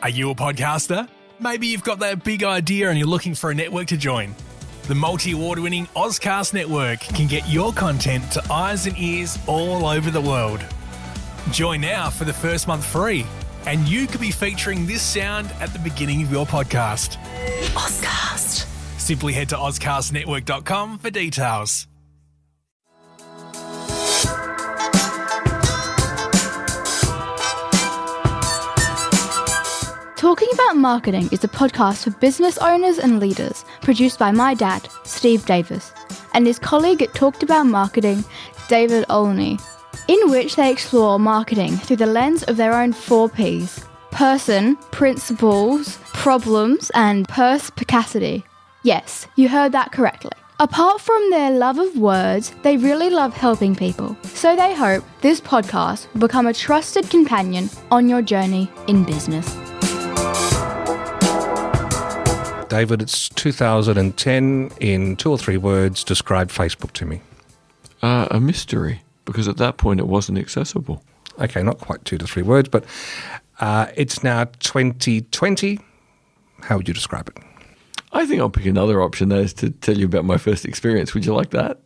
Are you a podcaster? Maybe you've got that big idea and you're looking for a network to join. The multi-award-winning Ozcast Network can get your content to eyes and ears all over the world. Join now for the first month free, and you could be featuring this sound at the beginning of your podcast. Ozcast. Simply head to ozcastnetwork.com for details. Talking About Marketing is a podcast for business owners and leaders, produced by my dad, Steve Davis, and his colleague at Talked About Marketing, David Olney, in which they explore marketing through the lens of their own 4 Ps: person, principles, problems, and perspicacity. Yes, you heard that correctly. Apart from their love of words, they really love helping people. So they hope this podcast will become a trusted companion on your journey in business. David, it's 2010. In 2 or 3 words, describe Facebook to me. A mystery, because at that point it wasn't accessible. Okay, not quite 2 to 3 words, but it's now 2020. How would you describe it? I think I'll pick another option, that is to tell you about my first experience. Would you like that?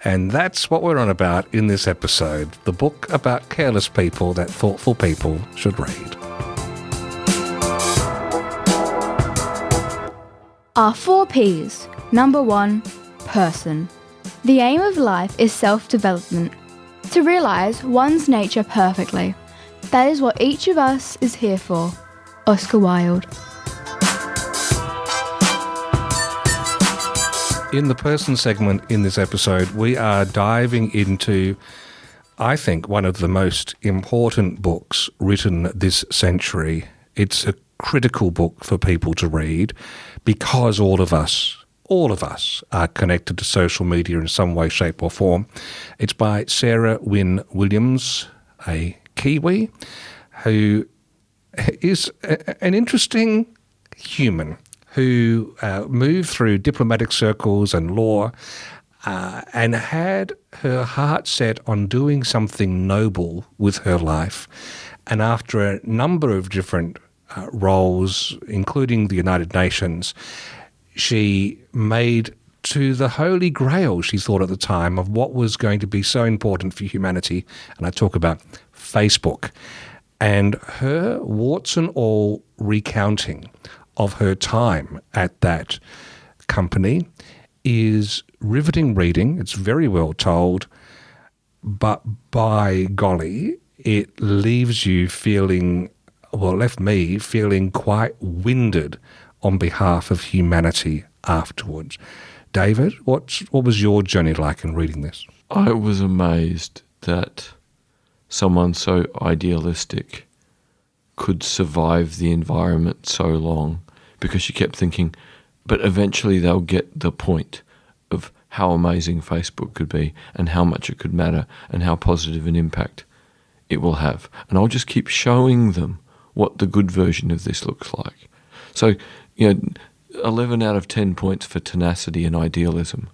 And that's what we're on about in this episode, the book about careless people that thoughtful people should read. Our 4 Ps. Number 1, person. The aim of life is self-development, to realise one's nature perfectly. That is what each of us is here for. Oscar Wilde. In the person segment in this episode, we are diving into, I think, one of the most important books written this century. It's a critical book for people to read because all of us are connected to social media in some way, shape or form. It's by Sarah Wynn-Williams, a Kiwi, who is an interesting human who moved through diplomatic circles and law and had her heart set on doing something noble with her life. And after a number of different roles, including the United Nations, she made to the holy grail, she thought at the time, of what was going to be so important for humanity. And I talk about Facebook. And her warts and all recounting of her time at that company is riveting reading. It's very well told, but by golly, it leaves you feeling, well, left me feeling quite winded on behalf of humanity afterwards. David, what was your journey like in reading this? I was amazed that someone so idealistic could survive the environment so long, because she kept thinking, but eventually they'll get the point of how amazing Facebook could be and how much it could matter and how positive an impact it will have. And I'll just keep showing them what the good version of this looks like. So, 11 out of 10 points for tenacity and idealism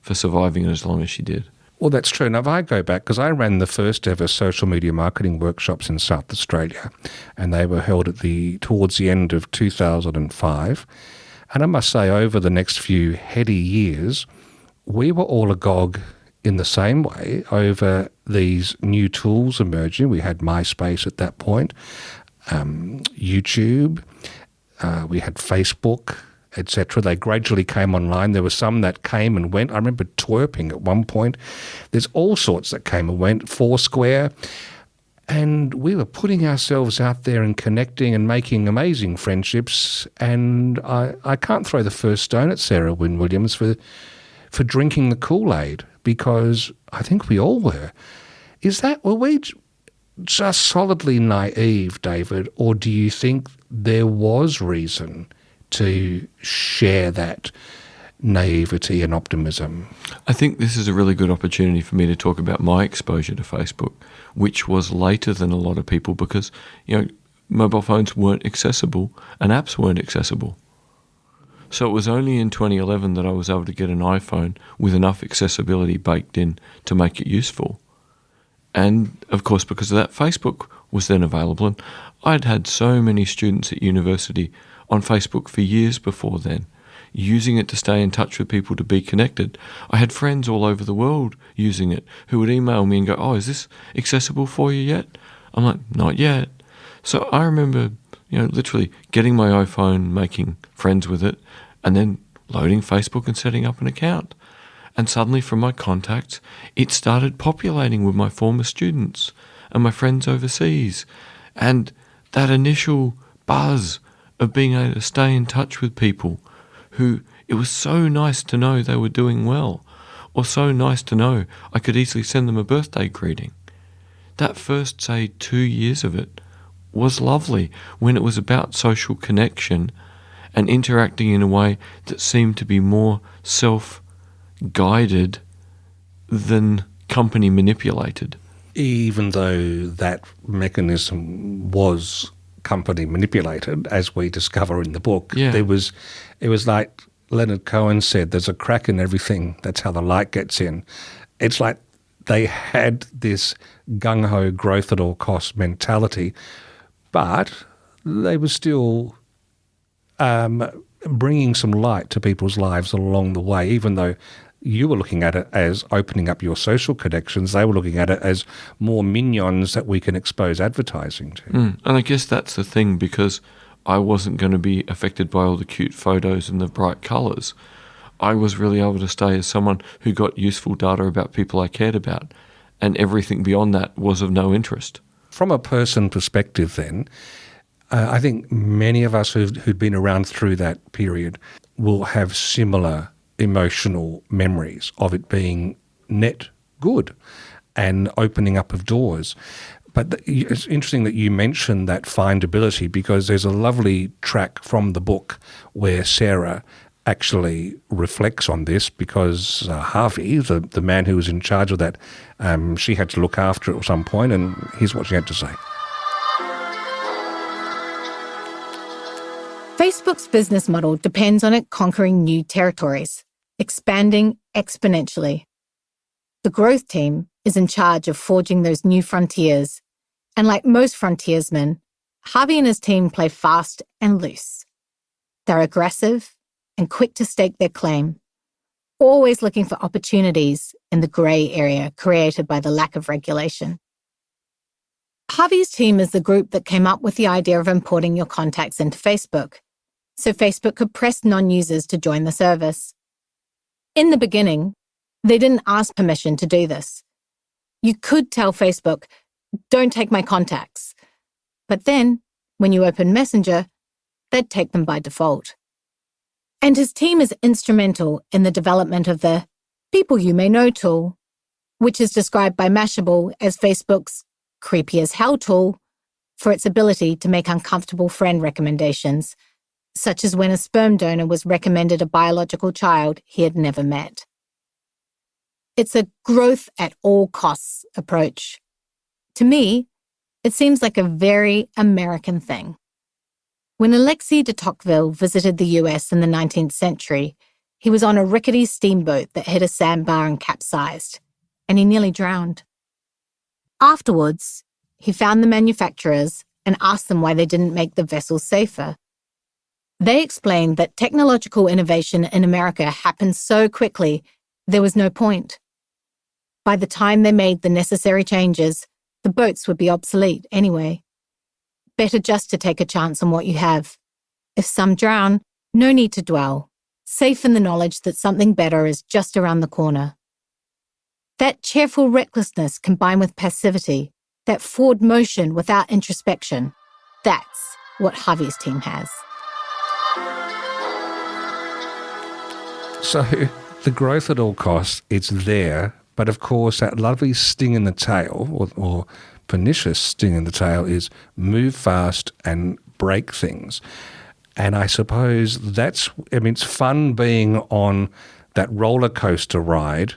for surviving it as long as she did. Well, that's true. Now, if I go back, because I ran the first ever social media marketing workshops in South Australia, and they were held towards the end of 2005. And I must say, over the next few heady years, we were all agog in the same way over these new tools emerging. We had MySpace at that point, YouTube, we had Facebook, etc. They gradually came online. There were some that came and went. I remember twerping at one point. There's all sorts that came and went, Foursquare. And we were putting ourselves out there and connecting and making amazing friendships. And I can't throw the first stone at Sarah Wynn-Williams for drinking the Kool-Aid, because I think we all were. Were we just solidly naive, David, or do you think there was reason to share that naivety and optimism? I think this is a really good opportunity for me to talk about my exposure to Facebook, which was later than a lot of people because, mobile phones weren't accessible and apps weren't accessible. So it was only in 2011 that I was able to get an iPhone with enough accessibility baked in to make it useful. And, of course, because of that, Facebook was then available. And I'd had so many students at university on Facebook for years before then, using it to stay in touch with people, to be connected. I had friends all over the world using it who would email me and go, "Oh, is this accessible for you yet?" I'm like, "Not yet." So I remember, literally getting my iPhone, making friends with it, and then loading Facebook and setting up an account. And suddenly from my contacts, it started populating with my former students and my friends overseas. And that initial buzz of being able to stay in touch with people who it was so nice to know they were doing well, or so nice to know I could easily send them a birthday greeting. That first, say, 2 years of it was lovely, when it was about social connection and interacting in a way that seemed to be more self-guided than company manipulated. Even though that mechanism was company manipulated, as we discover in the book, it was like Leonard Cohen said, there's a crack in everything. That's how the light gets in. It's like they had this gung-ho growth at all costs mentality, but they were still bringing some light to people's lives along the way, even though you were looking at it as opening up your social connections. They were looking at it as more minions that we can expose advertising to. And I guess that's the thing, because I wasn't going to be affected by all the cute photos and the bright colours. I was really able to stay as someone who got useful data about people I cared about, and everything beyond that was of no interest. From a person perspective then, I think many of us who'd been around through that period will have similar emotional memories of it being net good and opening up of doors. But it's interesting that you mentioned that findability, because there's a lovely track from the book where Sarah actually reflects on this, because Harvey, the man who was in charge of that, she had to look after it at some point, and here's what she had to say. Facebook's business model depends on it conquering new territories, expanding exponentially. The growth team is in charge of forging those new frontiers, and like most frontiersmen, Harvey and his team play fast and loose. They're aggressive and quick to stake their claim, always looking for opportunities in the grey area created by the lack of regulation. Harvey's team is the group that came up with the idea of importing your contacts into Facebook, so Facebook could press non-users to join the service. In the beginning, they didn't ask permission to do this. You could tell Facebook, "Don't take my contacts." But then, when you open Messenger, they'd take them by default. And his team is instrumental in the development of the People You May Know tool, which is described by Mashable as Facebook's creepy as hell tool for its ability to make uncomfortable friend recommendations, such as when a sperm donor was recommended a biological child he had never met. It's a growth at all costs approach. To me, it seems like a very American thing. When Alexis de Tocqueville visited the US in the 19th century, he was on a rickety steamboat that hit a sandbar and capsized, and he nearly drowned. Afterwards, he found the manufacturers and asked them why they didn't make the vessel safer. They explained that technological innovation in America happened so quickly, there was no point. By the time they made the necessary changes, the boats would be obsolete anyway. Better just to take a chance on what you have. If some drown, no need to dwell, safe in the knowledge that something better is just around the corner. That cheerful recklessness combined with passivity, that forward motion without introspection, that's what Harvey's team has. So the growth at all costs, it's there, but of course that lovely sting in the tail, or pernicious sting in the tail, is move fast and break things. And I suppose it's fun being on that roller coaster ride.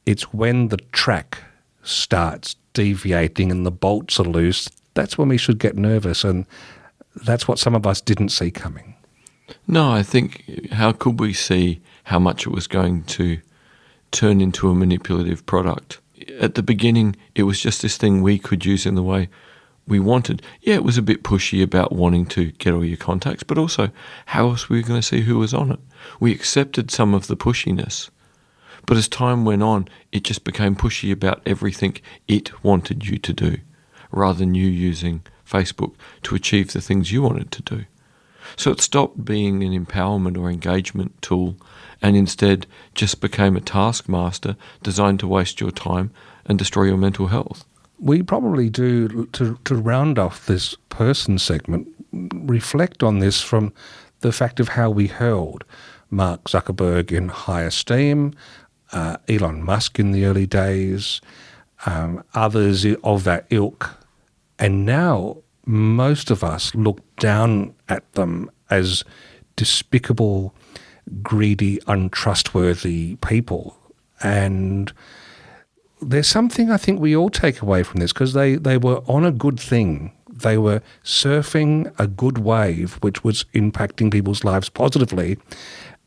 It's when the track starts deviating and the bolts are loose, that's when we should get nervous, and that's what some of us didn't see coming. No, I think, how could we see how much it was going to turn into a manipulative product? At the beginning, it was just this thing we could use in the way we wanted. Yeah, it was a bit pushy about wanting to get all your contacts, but also how else were we going to see who was on it? We accepted some of the pushiness, but as time went on, it just became pushy about everything it wanted you to do, rather than you using Facebook to achieve the things you wanted to do. So it stopped being an empowerment or engagement tool and instead just became a taskmaster designed to waste your time and destroy your mental health. We probably do, to round off this person segment, reflect on this from the fact of how we held Mark Zuckerberg in high esteem, Elon Musk in the early days, others of that ilk. And now most of us look down at them as despicable, greedy, untrustworthy people. And there's something I think we all take away from this, because they were on a good thing. They were surfing a good wave which was impacting people's lives positively.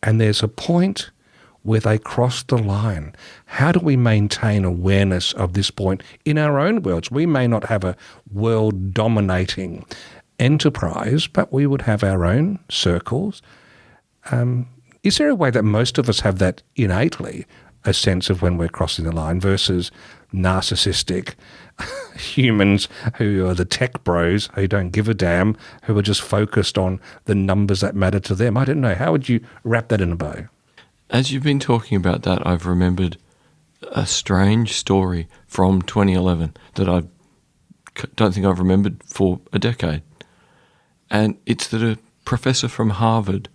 And there's a point where they crossed the line. How do we maintain awareness of this point in our own worlds? We may not have a world-dominating enterprise, but we would have our own circles. Is there a way that most of us have that innately, a sense of when we're crossing the line, versus narcissistic humans who are the tech bros, who don't give a damn, who are just focused on the numbers that matter to them? I don't know. How would you wrap that in a bow? As you've been talking about that, I've remembered a strange story from 2011 that I don't think I've remembered for a decade. And it's that a professor from Harvard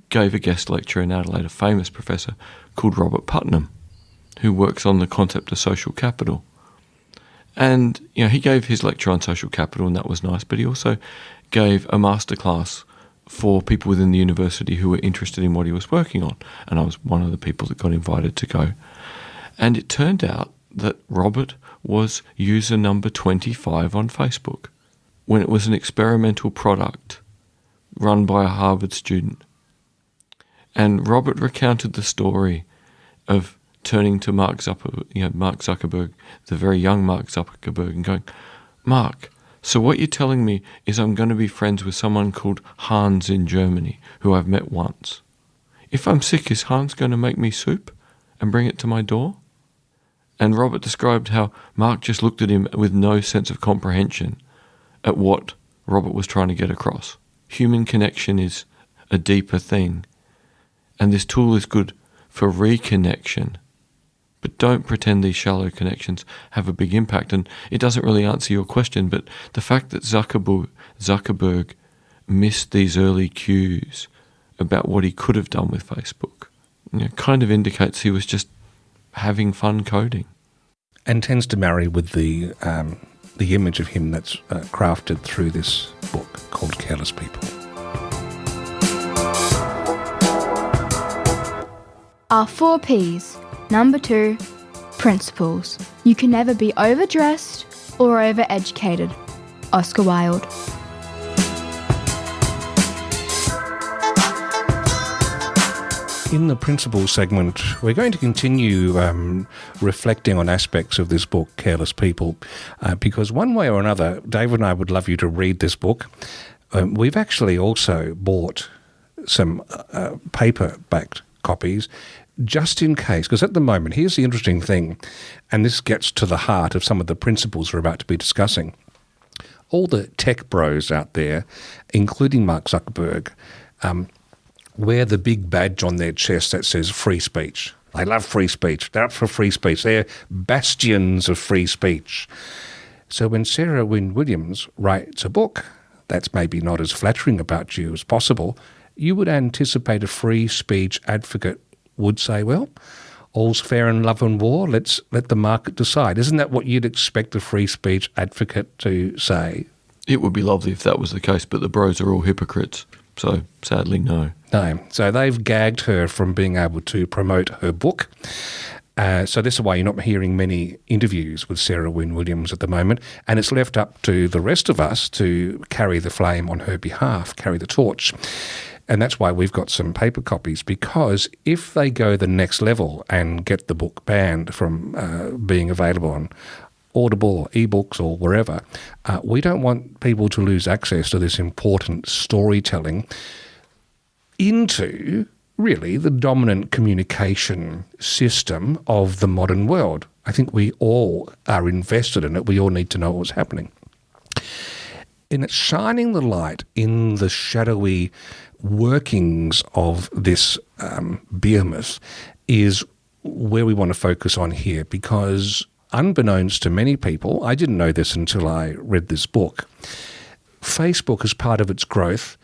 gave a guest lecture in Adelaide, a famous professor called Robert Putnam, who works on the concept of social capital. And he gave his lecture on social capital, and that was nice, but he also gave a masterclass for people within the university who were interested in what he was working on. And I was one of the people that got invited to go. And it turned out that Robert was user number 25 on Facebook when it was an experimental product run by a Harvard student. And Robert recounted the story of turning to Mark Zuckerberg, the very young Mark Zuckerberg, and going, "Mark, so what you're telling me is I'm going to be friends with someone called Hans in Germany, who I've met once. If I'm sick, is Hans going to make me soup and bring it to my door?" And Robert described how Mark just looked at him with no sense of comprehension at what Robert was trying to get across. Human connection is a deeper thing, and this tool is good for reconnection. But don't pretend these shallow connections have a big impact. And it doesn't really answer your question, but the fact that Zuckerberg missed these early cues about what he could have done with Facebook, kind of indicates he was just having fun coding. And tends to marry with the image of him that's crafted through this book called Careless People. Our 4 Ps. Number 2, principles. You can never be overdressed or overeducated. Oscar Wilde. In the principles segment, we're going to continue reflecting on aspects of this book, Careless People, because one way or another, David and I would love you to read this book. We've actually also bought some paperbacked copies just in case, because at the moment, here's the interesting thing, and this gets to the heart of some of the principles we're about to be discussing. All the tech bros out there, including Mark Zuckerberg, wear the big badge on their chest that says free speech. They love free speech. They're up for free speech. They're bastions of free speech. So when Sarah Wynn-Williams writes a book that's maybe not as flattering about you as possible, you would anticipate a free speech advocate would say, well, all's fair in love and war, let's let the market decide. Isn't that what you'd expect a free speech advocate to say? It would be lovely if that was the case, but the bros are all hypocrites, so sadly no. No. So they've gagged her from being able to promote her book. So this is why you're not hearing many interviews with Sarah Wynn-Williams at the moment, and it's left up to the rest of us to carry the flame on her behalf, carry the torch. And that's why we've got some paper copies, because if they go the next level and get the book banned from being available on Audible or ebooks or wherever, we don't want people to lose access to this important storytelling into really the dominant communication system of the modern world. I think we all are invested in it. We all need to know what's happening. In it shining the light in the shadowy workings of this behemoth is where we want to focus on here, because unbeknownst to many people, I didn't know this until I read this book, Facebook, as part of its growth,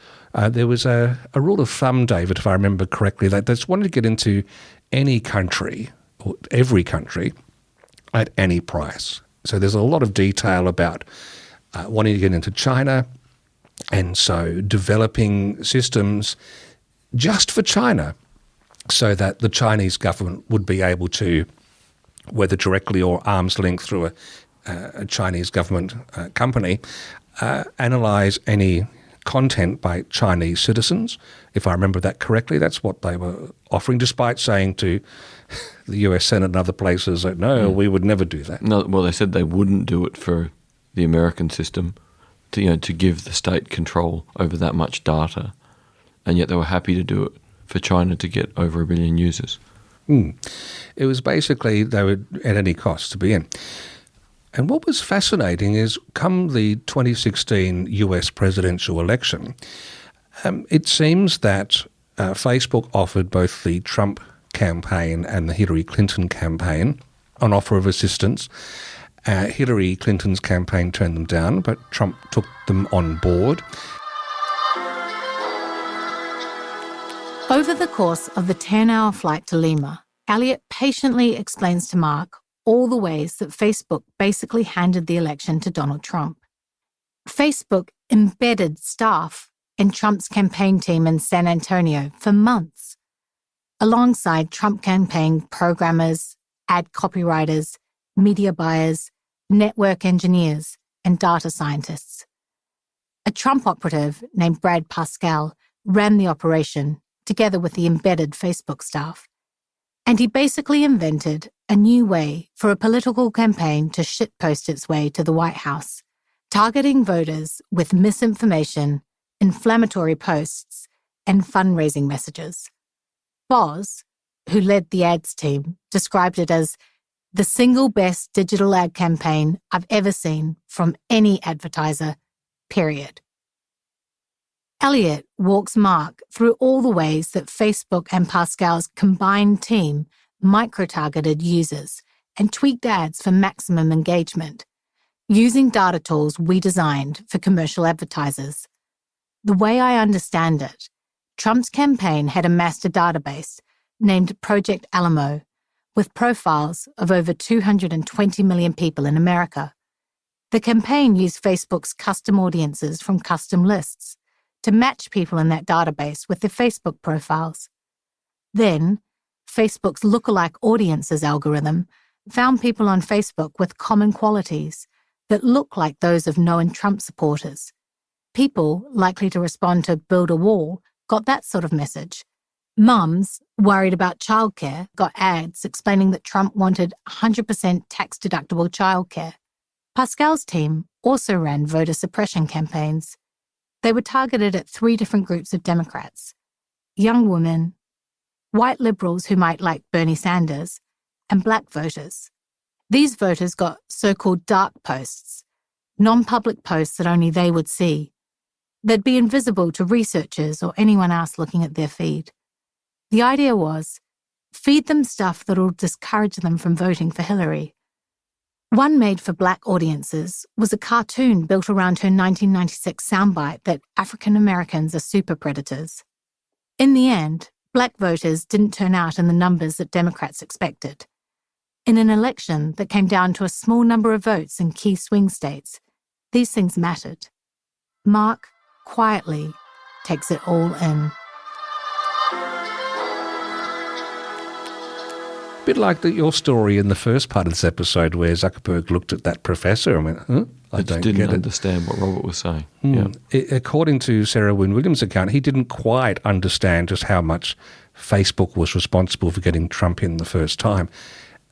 there was a rule of thumb, David, if I remember correctly, that they just wanted to get into any country, or every country, at any price. So there's a lot of detail about wanting to get into China, and so developing systems just for China so that the Chinese government would be able to, whether directly or arm's length through a Chinese government company, analyse any content by Chinese citizens. If I remember that correctly, that's what they were offering, despite saying to the US Senate and other places that, no, we would never do that. No, well, they said they wouldn't do it for the American system, to give the state control over that much data, and yet they were happy to do it for China to get over 1 billion users. It was basically they were at any cost to be in. And what was fascinating is, come the 2016 US presidential election, it seems that Facebook offered both the Trump campaign and the Hillary Clinton campaign an offer of assistance. Hillary Clinton's campaign turned them down, but Trump took them on board. Over the course of the 10-hour flight to Lima, Elliot patiently explains to Mark all the ways that Facebook basically handed the election to Donald Trump. Facebook embedded staff in Trump's campaign team in San Antonio for months, alongside Trump campaign programmers, ad copywriters, media buyers, network engineers, and data scientists. A Trump operative named Brad Pascal ran the operation together with the embedded Facebook staff. And he basically invented a new way for a political campaign to shitpost its way to the White House, targeting voters with misinformation, inflammatory posts, and fundraising messages. Boz, who led the ads team, described it as the single best digital ad campaign I've ever seen from any advertiser, period. Elliot walks Mark through all the ways that Facebook and Pascal's combined team micro-targeted users and tweaked ads for maximum engagement, using data tools we designed for commercial advertisers. The way I understand it, Trump's campaign had amassed a database named Project Alamo, with profiles of over 220 million people in America. The campaign used Facebook's custom audiences from custom lists to match people in that database with their Facebook profiles. Then, Facebook's lookalike audiences algorithm found people on Facebook with common qualities that look like those of known Trump supporters. People likely to respond to Build a Wall got that sort of message. Mums worried about childcare got ads explaining that Trump wanted 100% tax-deductible childcare. Pascal's team also ran voter suppression campaigns. They were targeted at 3 different groups of Democrats: young women, white liberals who might like Bernie Sanders, and black voters. These voters got so-called dark posts, non-public posts that only they would see. They'd be invisible to researchers or anyone else looking at their feed. The idea was, feed them stuff that'll discourage them from voting for Hillary. One made for black audiences was a cartoon built around her 1996 soundbite that African Americans are super predators. In the end, black voters didn't turn out in the numbers that Democrats expected. In an election that came down to a small number of votes in key swing states, these things mattered. Mark quietly takes it all in. A bit like your story in the first part of this episode where Zuckerberg looked at that professor and went, I don't didn't get it. understand what Robert was saying. According to Sarah Wynn-Williams' account, he didn't quite understand just how much Facebook was responsible for getting Trump in the first time.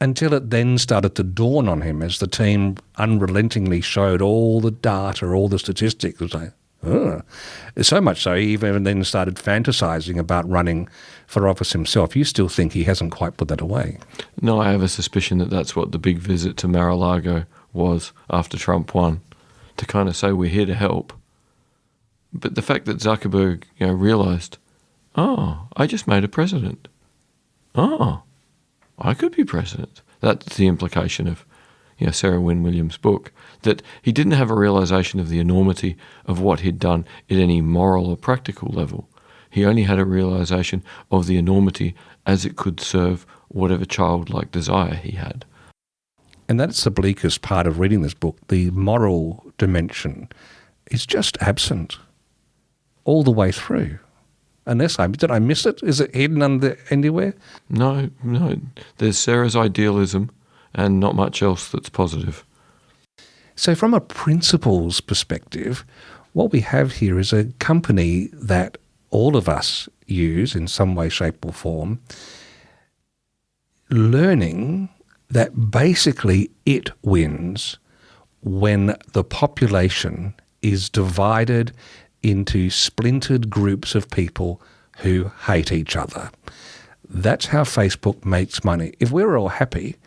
until it then started to dawn on him as the team unrelentingly showed all the data, all the statistics. It was like, oh. So much so he even then started fantasizing about running for office himself. You still think he hasn't quite put that away? No, I have a suspicion that that's what the big visit to Mar-a-Lago was after Trump won, to kind of say we're here to help. But the fact that Zuckerberg, realised, oh, I just made a president. Oh, I could be president. That's the implication of, Sarah Wynn-Williams' book, that he didn't have a realisation of the enormity of what he'd done at any moral or practical level. He only had a realisation of the enormity as it could serve whatever childlike desire he had. And that's the bleakest part of reading this book. The moral dimension is just absent all the way through. Did I miss it? Is it hidden anywhere? No. There's Sarah's idealism and not much else that's positive. So from a principles perspective, what we have here is a company that all of us use in some way, shape or form, learning that basically it wins when the population is divided into splintered groups of people who hate each other. That's how Facebook makes money. If we were all happy,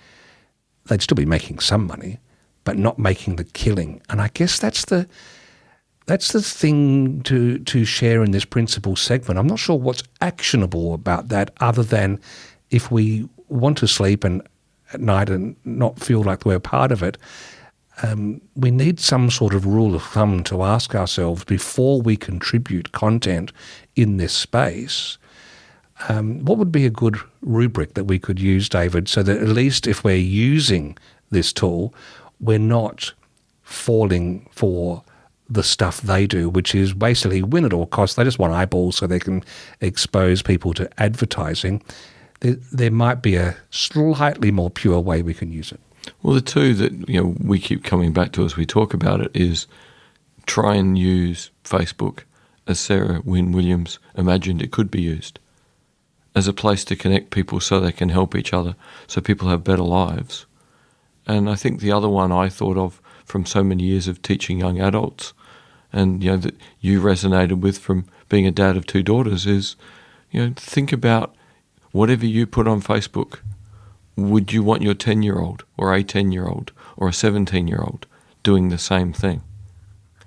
they'd still be making some money, but not making the killing. And I guess that's the thing to share in this principle segment. I'm not sure what's actionable about that other than if we want to sleep at night and not feel like we're part of it, we need some sort of rule of thumb to ask ourselves before we contribute content in this space. What would be a good rubric that we could use, David, so that at least if we're using this tool, we're not falling for the stuff they do, which is basically win at all costs. They just want eyeballs so they can expose people to advertising. There might be a slightly more pure way we can use it. Well, the two that we keep coming back to as we talk about it is try and use Facebook as Sarah Wynn-Williams imagined it could be used, as a place to connect people so they can help each other, so people have better lives. And I think the other one I thought of from so many years of teaching young adults, and that you resonated with from being a dad of two daughters, is think about whatever you put on Facebook. Would you want your 10-year-old or a 10-year-old or a 17-year-old doing the same thing?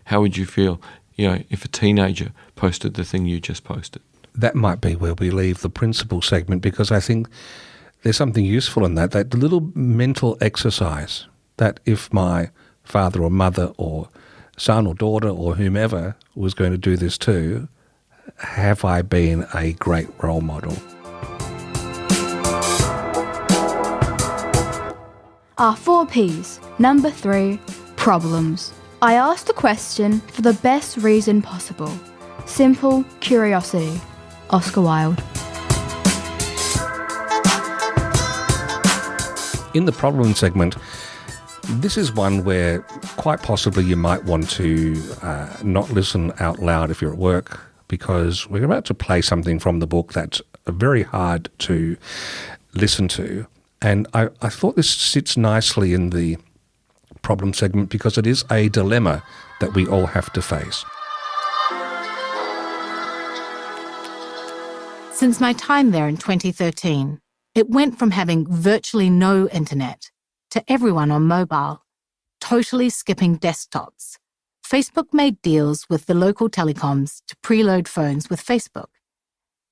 How would you feel, if a teenager posted the thing you just posted? That might be where we leave the principle segment, because I think there's something useful in that little mental exercise that if my father or mother or son or daughter or whomever was going to do this too, have I been a great role model? Our 4 Ps. Number 3, problems. I asked the question for the best reason possible. Simple curiosity. Oscar Wilde. In the problem segment, this is one where quite possibly you might want to not listen out loud if you're at work, because we're about to play something from the book that's very hard to listen to. And I thought this sits nicely in the problem segment because it is a dilemma that we all have to face. Since my time there in 2013, it went from having virtually no internet to everyone on mobile, totally skipping desktops. Facebook made deals with the local telecoms to preload phones with Facebook.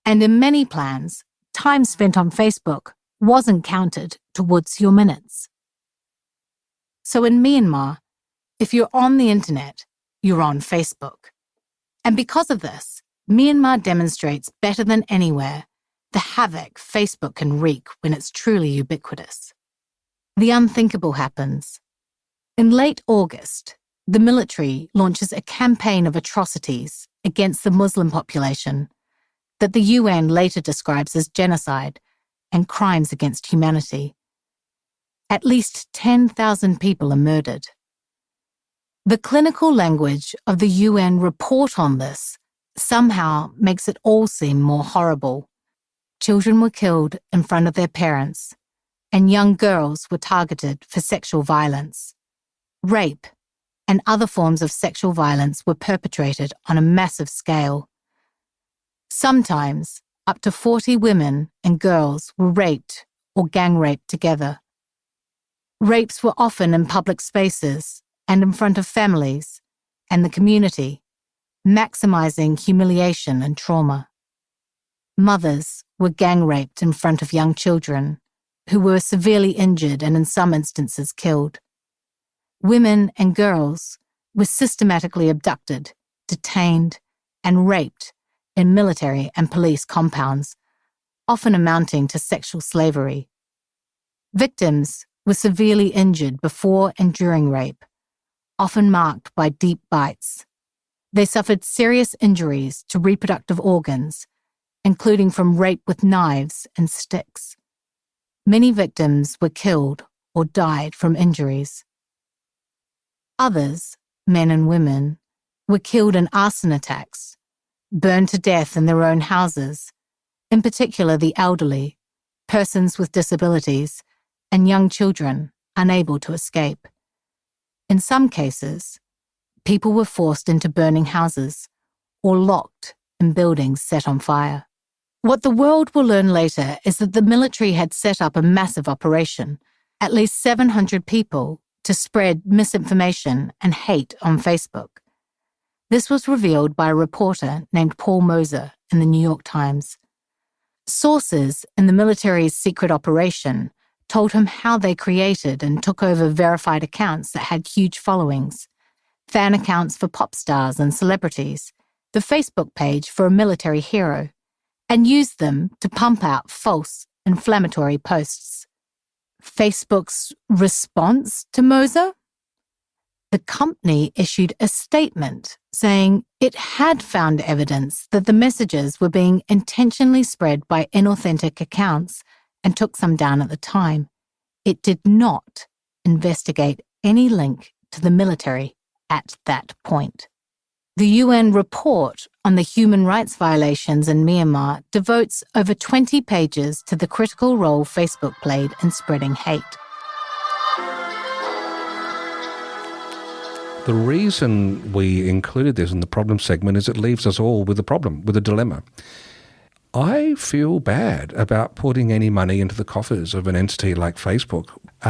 And in many plans, time spent on Facebook wasn't counted towards your minutes. So in Myanmar, if you're on the internet, you're on Facebook. And because of this, Myanmar demonstrates better than anywhere the havoc Facebook can wreak when it's truly ubiquitous. The unthinkable happens. In late August, the military launches a campaign of atrocities against the Muslim population that the UN later describes as genocide and crimes against humanity. At least 10,000 people are murdered. The clinical language of the UN report on this somehow makes it all seem more horrible. Children were killed in front of their parents, and young girls were targeted for sexual violence. Rape and other forms of sexual violence were perpetrated on a massive scale. Sometimes, up to 40 women and girls were raped or gang raped together. Rapes were often in public spaces and in front of families and the community, maximizing humiliation and trauma. Mothers were gang raped in front of young children, who were severely injured and in some instances killed. Women and girls were systematically abducted, detained, and raped in military and police compounds, often amounting to sexual slavery. Victims were severely injured before and during rape, often marked by deep bites. They suffered serious injuries to reproductive organs, including from rape with knives and sticks. Many victims were killed or died from injuries. Others, men and women, were killed in arson attacks, burned to death in their own houses, in particular the elderly, persons with disabilities, and young children unable to escape. In some cases, people were forced into burning houses or locked in buildings set on fire. What the world will learn later is that the military had set up a massive operation, at least 700 people, to spread misinformation and hate on Facebook. This was revealed by a reporter named Paul Moser in the New York Times. Sources in the military's secret operation told him how they created and took over verified accounts that had huge followings, fan accounts for pop stars and celebrities, the Facebook page for a military hero, and used them to pump out false, inflammatory posts. Facebook's response to Moser? The company issued a statement saying it had found evidence that the messages were being intentionally spread by inauthentic accounts and took some down at the time. It did not investigate any link to the military at that point. The UN report on the human rights violations in Myanmar devotes over 20 pages to the critical role Facebook played in spreading hate. The reason we included this in the problem segment is it leaves us all with a problem, with a dilemma. I feel bad about putting any money into the coffers of an entity like Facebook.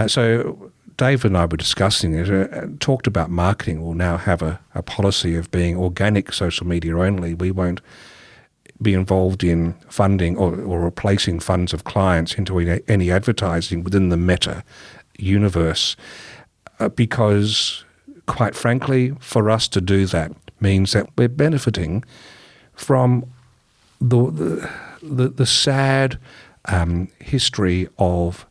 So Dave and I were discussing it, talked about marketing. We'll now have a policy of being organic social media only. We won't be involved in funding or replacing funds of clients into any advertising within the Meta universe because, quite frankly, for us to do that means that we're benefiting from the sad history of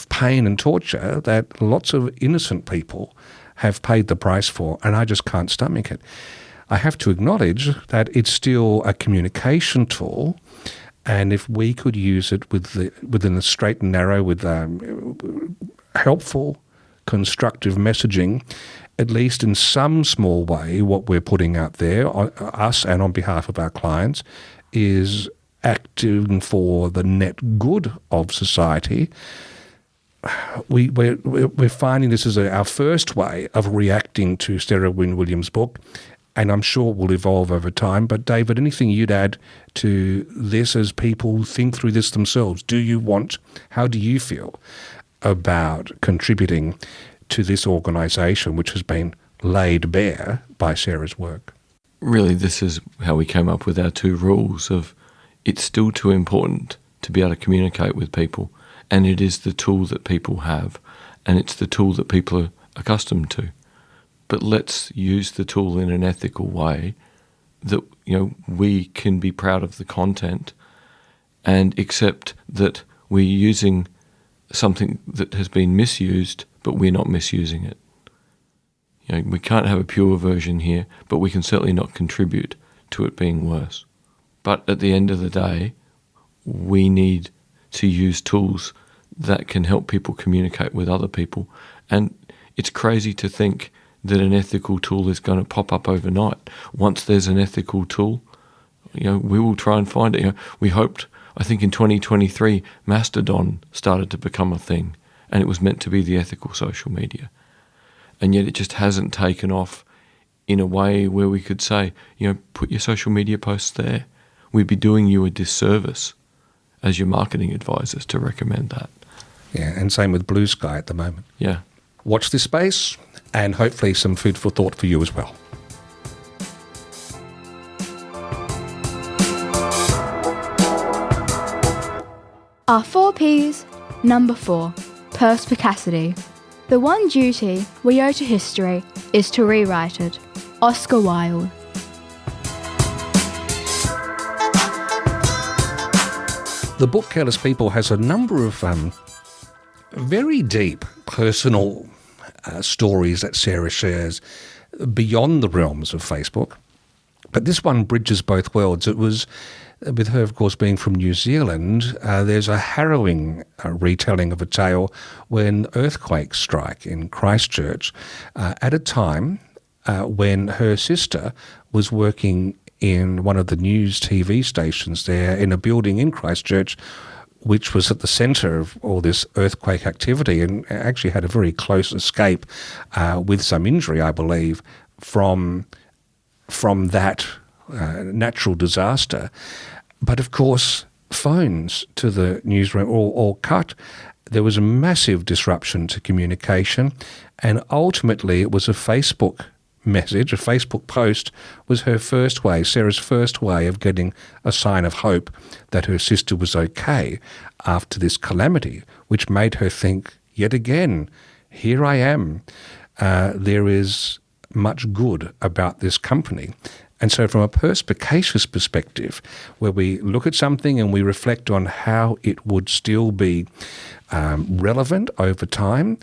pain and torture that lots of innocent people have paid the price for, and I just can't stomach it. I have to acknowledge that it's still a communication tool, and if we could use it within the straight and narrow with helpful, constructive messaging, at least in some small way, what we're putting out there, us and on behalf of our clients, is acting for the net good of society. We're finding this is our first way of reacting to Sarah Wynn-Williams' book, and I'm sure it will evolve over time. But David, anything you'd add to this as people think through this themselves? How do you feel about contributing to this organisation which has been laid bare by Sarah's work? Really, this is how we came up with our two rules of it's still too important to be able to communicate with people, and it is the tool that people have, and it's the tool that people are accustomed to. But let's use the tool in an ethical way that, we can be proud of the content and accept that we're using something that has been misused, but we're not misusing it. We can't have a pure version here, but we can certainly not contribute to it being worse. But at the end of the day, we need to use tools that can help people communicate with other people. And it's crazy to think that an ethical tool is going to pop up overnight. Once there's an ethical tool, we will try and find it. We hoped I think in 2023, Mastodon started to become a thing, and it was meant to be the ethical social media. And yet it just hasn't taken off in a way where we could say, put your social media posts there. We'd be doing you a disservice as your marketing advisors to recommend that. Yeah, and same with Blue Sky at the moment. Yeah. Watch this space, and hopefully some food for thought for you as well. Our 4 Ps. Number 4. Perspicacity. The one duty we owe to history is to rewrite it. Oscar Wilde. The book Careless People has a number of very deep personal stories that Sarah shares beyond the realms of Facebook. But this one bridges both worlds. It was, with her, of course, being from New Zealand, there's a harrowing retelling of a tale when earthquakes strike in Christchurch at a time when her sister was working in one of the news TV stations there in a building in Christchurch, which was at the centre of all this earthquake activity, and actually had a very close escape with some injury, I believe, from that natural disaster. But of course, phones to the newsroom all cut. There was a massive disruption to communication, and ultimately it was a Facebook message, a Facebook post was her first way, Sarah's first way of getting a sign of hope that her sister was okay after this calamity, which made her think, yet again, here I am. There is much good about this company. And so from a perspicacious perspective, where we look at something and we reflect on how it would still be relevant over time,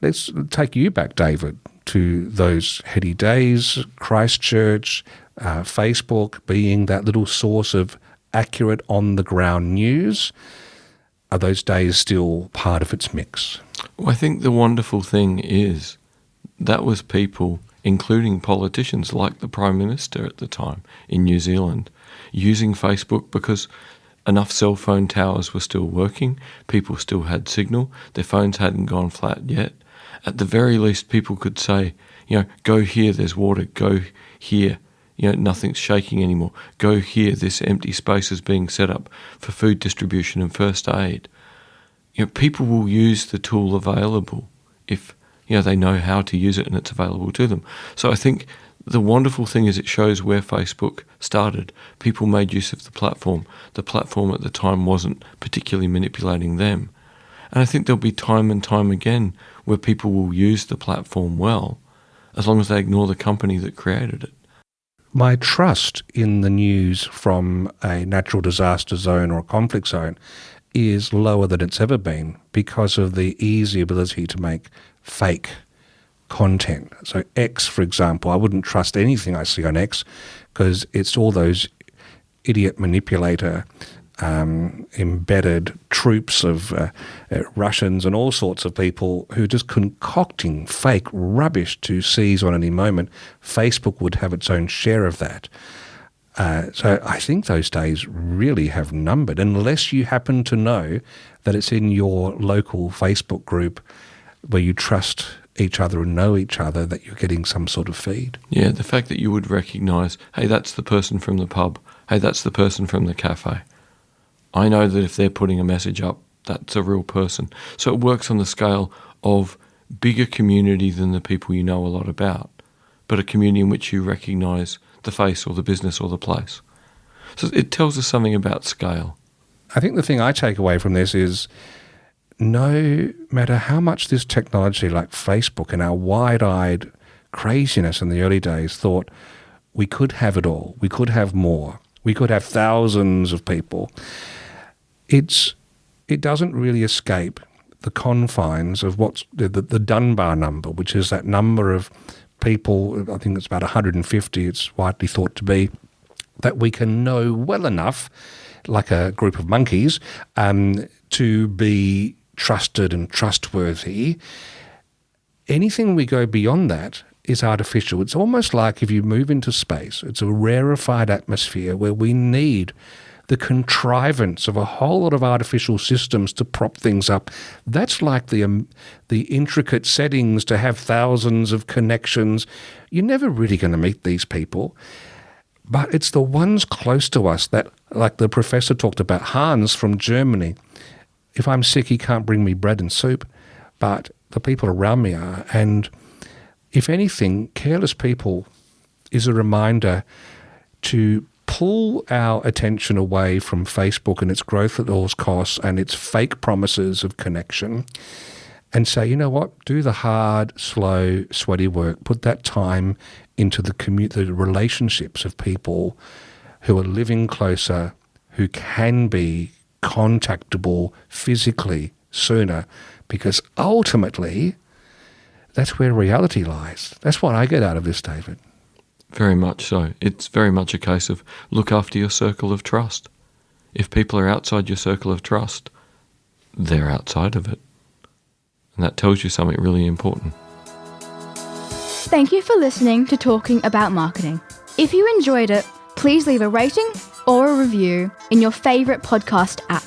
let's take you back, David, to those heady days, Christchurch, Facebook being that little source of accurate on-the-ground news. Are those days still part of its mix? Well, I think the wonderful thing is that was people, including politicians like the Prime Minister at the time in New Zealand, using Facebook because enough cell phone towers were still working, people still had signal, their phones hadn't gone flat yet. At the very least, people could say, go here, there's water, go here, nothing's shaking anymore, go here, this empty space is being set up for food distribution and first aid. People will use the tool available if, they know how to use it and it's available to them. So I think the wonderful thing is it shows where Facebook started. People made use of the platform. The platform at the time wasn't particularly manipulating them. And I think there'll be time and time again where people will use the platform well, as long as they ignore the company that created it. My trust in the news from a natural disaster zone or a conflict zone is lower than it's ever been because of the easy ability to make fake content. So X, for example, I wouldn't trust anything I see on X because it's all those idiot manipulator embedded troops of Russians and all sorts of people who are just concocting fake rubbish to seize on any moment. Facebook would have its own share of that. So I think those days really have numbered, unless you happen to know that it's in your local Facebook group where you trust each other and know each other that you're getting some sort of feed. Yeah, the fact that you would recognise, hey, that's the person from the pub, hey, that's the person from the cafe. I know that if they're putting a message up, that's a real person. So it works on the scale of bigger community than the people you know a lot about, but a community in which you recognise the face or the business or the place. So it tells us something about scale. I think the thing I take away from this is no matter how much this technology like Facebook and our wide-eyed craziness in the early days thought we could have it all, we could have more, we could have thousands of people, it doesn't really escape the confines of what's the Dunbar number, which is that number of people, I think it's about 150, it's widely thought to be, that we can know well enough, like a group of monkeys, to be trusted and trustworthy. Anything we go beyond that is artificial. It's almost like if you move into space, it's a rarefied atmosphere where we need the contrivance of a whole lot of artificial systems to prop things up. That's like the intricate settings to have thousands of connections. You're never really going to meet these people. But it's the ones close to us that, like the professor talked about, Hans from Germany. If I'm sick, he can't bring me bread and soup, but the people around me are. And if anything, Careless People is a reminder to pull our attention away from Facebook and its growth at all costs and its fake promises of connection and say, you know what, do the hard, slow, sweaty work. Put that time into the relationships of people who are living closer, who can be contactable physically sooner, because ultimately that's where reality lies. That's what I get out of this, David. Very much so. It's very much a case of look after your circle of trust. If people are outside your circle of trust, they're outside of it. And that tells you something really important. Thank you for listening to Talking About Marketing. If you enjoyed it, please leave a rating or a review in your favourite podcast app.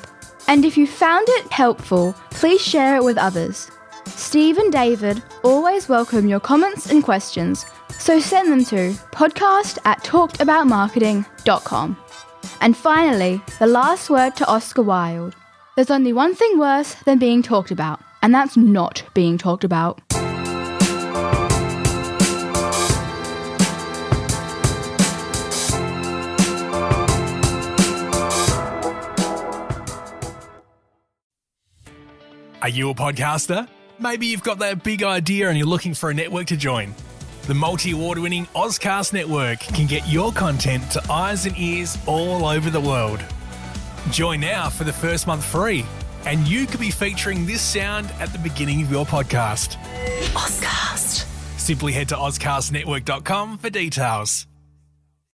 And if you found it helpful, please share it with others. Steve and David always welcome your comments and questions, so send them to podcast@talkedaboutmarketing.com. And finally, the last word to Oscar Wilde. There's only one thing worse than being talked about, and that's not being talked about. Are you a podcaster? Maybe you've got that big idea and you're looking for a network to join. The multi-award-winning Ozcast network can get your content to eyes and ears all over the world. Join now for the first month free, and you could be featuring this sound at the beginning of your podcast. Ozcast. Simply head to ozcastnetwork.com for details.